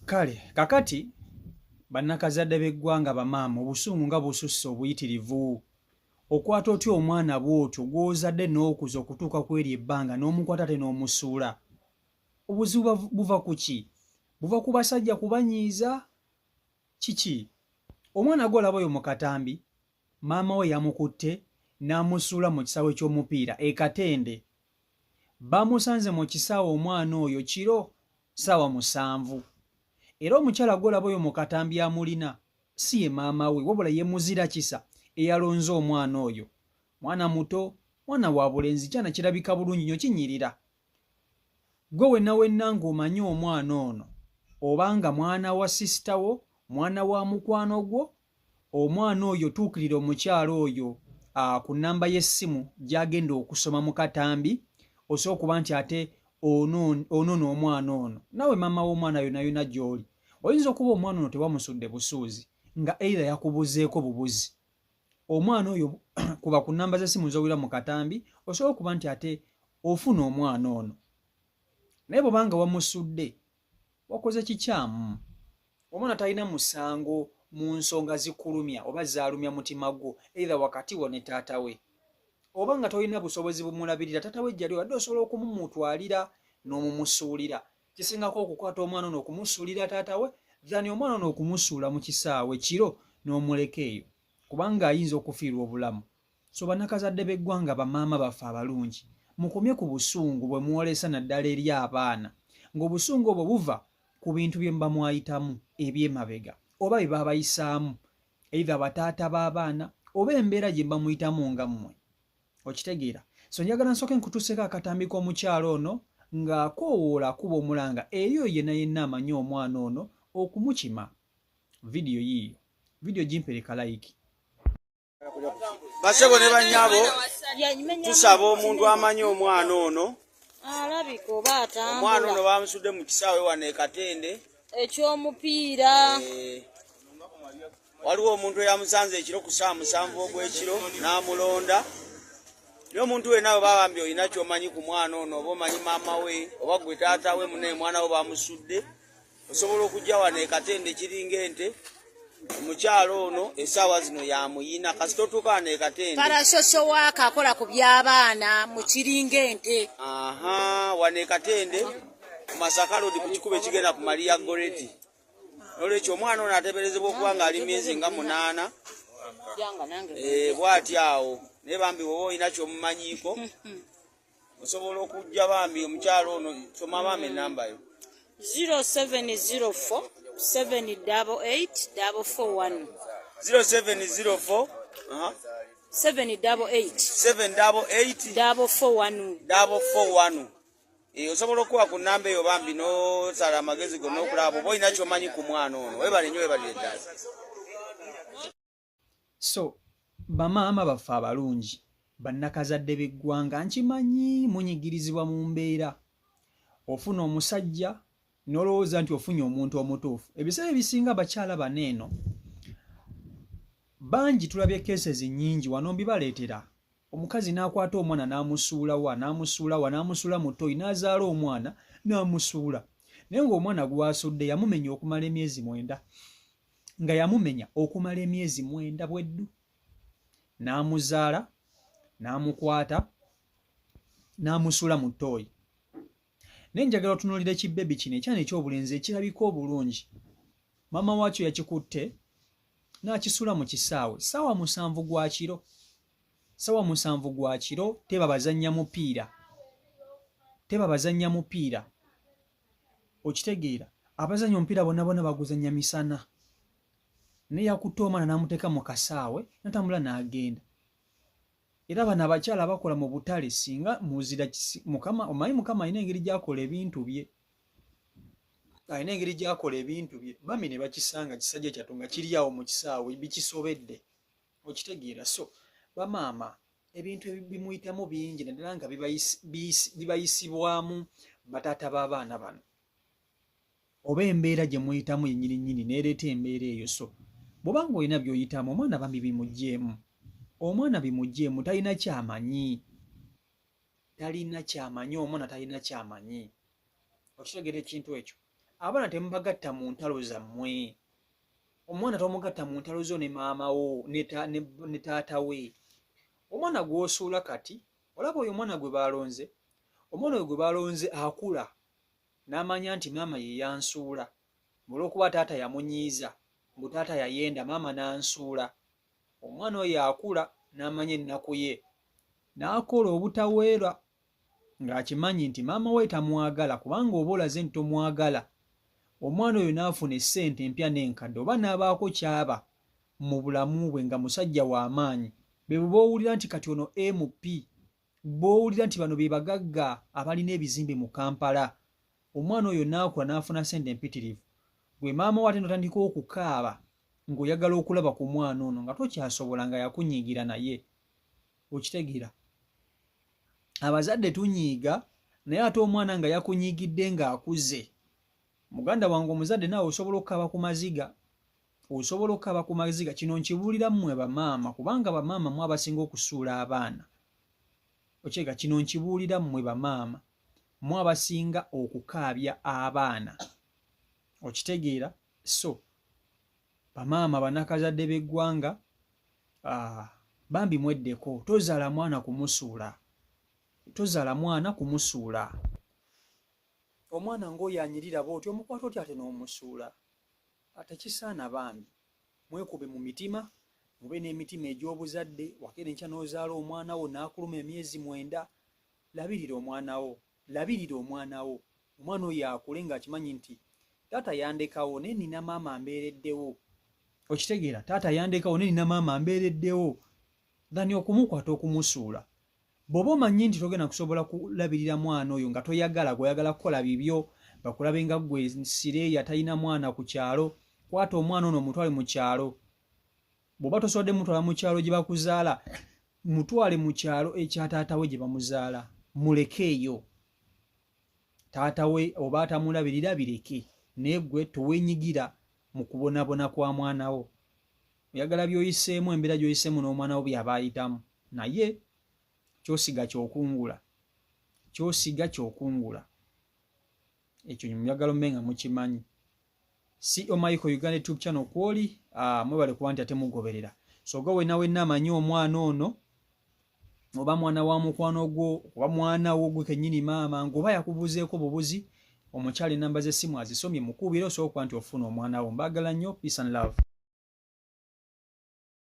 Kale kakati bannakazadde b'eggwanga bamaama obusungu nga bususse obuyitirivu. Okwata otya omwana bw'otyo gw'ozadde n'okuza okutuuka ku eri ebbanga n'omukwata te n'omusuula? Obuzibu buva ku ki? Buva ku basajja kubanyiiza? Kiki? Omwana gw'olaba oyo mu katambi, maama we yamukutte n'amusuula mu kisaawe ky'omupiira e Katende. Bamusanze mu kisaawe omwana oyo kiro ssaawa 7. Era omukyala gw'olaba oyo mu katambi amulina si ye maama we, wabula ye muzira kisa eyalonze omwana oyo. Mwana muto, mwana wa bulenzi, kyana kirabika bulungi nnyo, kinyirira. Gwe wenna ng'omanyi omwana ono, obanga mwana wa sisita wo, mwana wa mukwano gwo, omwana oyo tuukirira omukyala oyo ku nnamba y'essimu gy'agenda okusoma mu katambi, osobola okuba nti ate ono omwana ono. Nawe maama w'omwana yonna gy'oli, oyinza okuba omwana ono tewamusudde busuuzi, nga either yakubuzeeko bubuzi. Omwana oyo kuba ku nnamba z'essimu z'owulira mu katambi, osobola okuba nti ate ofuna omwana ono. Naye bw'obanga wamusudde, wakoze kikyamu. Omwana talina musango mu nsonga zikulumya oba zaalumya mutima gwo, either wakati wo ne taata we. Oba nga tolina busobozi bumulabirira, taata we gy'ali wadde osobola okumumutwalira n'omumusuulira. Kisingako okukwata omwana ono okumusuulira taata we, dhani omwana ono okumusuula mu kisaawe kiro n'omuleka eyo, kubanga ayinza okufiirwa obulamu. So bannakazadde b'eggwanga bamaama baffe abalungi, mukomye ku busungu bwe mwolesa naddala eri abaana, ng'obusungu obwo buva ku bintu bye muba mwayitamu eby'emabega oba bye baabayisaamu, either bataata b'abaana oba embeera gye mba muyitamu nga mmwe. Okitegeera? So njagala nsooke nkutuuseko akatambi k'omukyalo ono ng'akoowoola akuba omulanga eri oyo yenna amanyi omwana ono okumukima. Vidiyo yiiyo. Vidiyo gimpereka like. Basebo ne bannyabo tusaba omuntu amanyi omwana ono. Alabika oba atambula. Omwana ono bamusudde mu kisaawe wano e Katende eky'omupiira. Waliwo omuntu eyamusanze ekiro ku 7 ogw'ekiro n'amulonda. Naye omuntu we nawe babambye olina ky'omanyi ku mwana ono, oba omanyi maama we oba gwe taata we munaye mwana we bamusudde, osobola okujja wano e Katende kiringa ente. Omukyalo ono essaawa zino yamuyina kasita otuuka wano e Katende. Parasosho waaka akola ku by'abaana mu kiringa ente. Wano e Katende ku Masaka Road ku kikubo ekigenda ku Maria Goreti. Olwekyo omwana ono ateeberezebwa okuba ng'ali myezi nga 8. Bw'ati awo. Naye bambi woba olina ky'omumanyiiko osobola okujja bambi omukyalo ono, soma bambi ennamba yo. 0704 788 441. 0704 788 441. Osobola okuwa ku nnamba eyo bambi n'osala amagezi gonna okulaba oba olina ky'omanyi ku mwana ono. Webale nnyo, webale ddala. So bamaama baffe abalungi, bannakazadde b'eggwanga, nkimanyi munyigirizibwa mu mbeera. Ofuna omusajja n'olowooza nti ofunye omuntu omutuufu. Ebiseera ebisinga abakyala baneeno bangi tulabye keesezi nnyingi wano mbibaleetera. Omukazi n'akwata omwana n'amusuula mu ttooyi n'azaala omwana n'amusuula. Naye ng'omwana gw'asudde yamumenya okumala emyezi 9. Nga yamumenya okumala emyezi 9 bweddu. N'amuzaala, n'amukwata, n'amusuula mu ttooyi. Naye njagala otunuulira ekibbebi kino ekyana eky'obulenzi ekirabika obulungi. Maama waakyo yakikutte n'akisuula mu kisaawe ssaawa 7 gwa kiro. Ssaawa 7 gwa kiro teba bazannya mupiira. Okitegeera? Abazannya omupiira bonna baguzannya misana. Naye yakutte omwana n'amuteeka mu kasaawe n'atambula n'agenda. Era bano abakyala bakola mu butale singa muzira Mukama, omanyi Mukama alina engeri gy'akola ebintu bye. Bami ne bakisanga kisajja kyattu nga kiri awo mu kisaawe bikisobedde. Okitegeera? So bamaama ebintu ebimuyitamu bingi naddala nga bibayisibwamu bataata b'abaana bano. Oba embeera gye muyitamu yennyini n'ereeta embeera eyo. So bw'obanga olina by'oyitamu omwana bambi bimuggyemu. Omwana bimuggyemu, talina kyamanyi. Omwana talina kyamanyi. Okitegeera ekintu ekyo? abaana temubagatta mu ntalo zammwe. Omwana tomugatta mu ntalo zo ne maama wo ne taata we. Omwana gw'osuula kati olaba oyo omwana gwe balonze, omwana oyo gwe balonze akula n'amanya nti maama ye yansuula, olw'okuba taata yamunyiiza mbu taata yayenda maama n'ansuula. Omwana oyo akula n'amanya ennaku ye n'akola obutaweera ng'akimanyi nti maama we tamwagala, kubanga oba olaze nti tomwagala, omwana oyo n'afuna essente empya n'enkadde oba n'abaako kyaba mu bulamu bwe nga musajja w'amaanyi, be boowulira nti kati ono MP, boowulira nti bano be bagagga abalina ebizimbe mu Kampala. Omwana oyo n'akula n'afuna ssente empitirivu, gwe maama we ate n'otandika okukaaba ng'oyagala okulaba ku mwana ono nga tokyasobola nga yakunyiigira naye. Okitegeera? Abazadde tunyiiga naye ate omwana nga yakunyiigidde ng'akuze. Muganda wange omuzadde naawe osobola okukaaba ku maziga, osobola okukaaba ku maziga. Kino nkibuulira mmwe bamaama, kubanga bamaama mwe abasinga okusuula abaana. Okitegeera? Kino nkibuulira mmwe bamaama, mwe abasinga okukaabya abaana. Okitegeera? So bamaama bannakazadde b'eggwanga, bambi mweddeko, tozaala mwana kumusuula, tozaala mwana kumusuula. Omwana ng'oyo anyirira bw'oti omukwata otya ate n'omusuula? Ate kisaana bambi. Mwekube mu mitima, mube n'emitima egy'obuzadde. Wakera enkya n'ozaala omwana wo n'akuluma emyezi 9, labirira omwana wo, labirira omwana wo. Omwana oyo akule ng'akimanyi nti taata yandekawo naye nina maama ambeereddewo. Okitegeera? Taata yandekawo naye nina maama ambeereddewo. Dhani okumukwata okumusuula. Bw'oba omanyi nti togenda kusobola kulabirira mwana oyo nga toyagala, gw'oyagala kukola bibyo, bakulabe nga gwe sireeya talina mwana ku kyalo, kwata omwana ono mutwale mu kyalo. Bw'oba tosobodde mutwala mu kyalo gye bakuzaala, mutwale mu kyalo ekya taata we gye bamuzaala. Muleke eyo. Taata we oba atamulabirira bireke, naye ggwe toweenyigira mu kubonaabona kwa mwana wo. Oyagala by'oyiseemu, embeera gy'oyiseemu n'omwana wo by'aba ayitamu, naye kyosiga kyokungula, kyosiga kyokungula. Ekyo njagala mube nga mukimanyi. CEO Michael Uganda YouTube channel kwoli, mwebale kuba nti ate mugoberera. So gwe wenna amanyi omwana ono, oba mwana wa mukwano gwo, oba mwana wo gwe kennyini maama, ng'oba yakubuuzeeko bubuzi, omukyala ennamba z'essimu azisomye mukuubire, osobola okuba nti ofuna omwana wo. Mbaagala nnyo. Peace and love.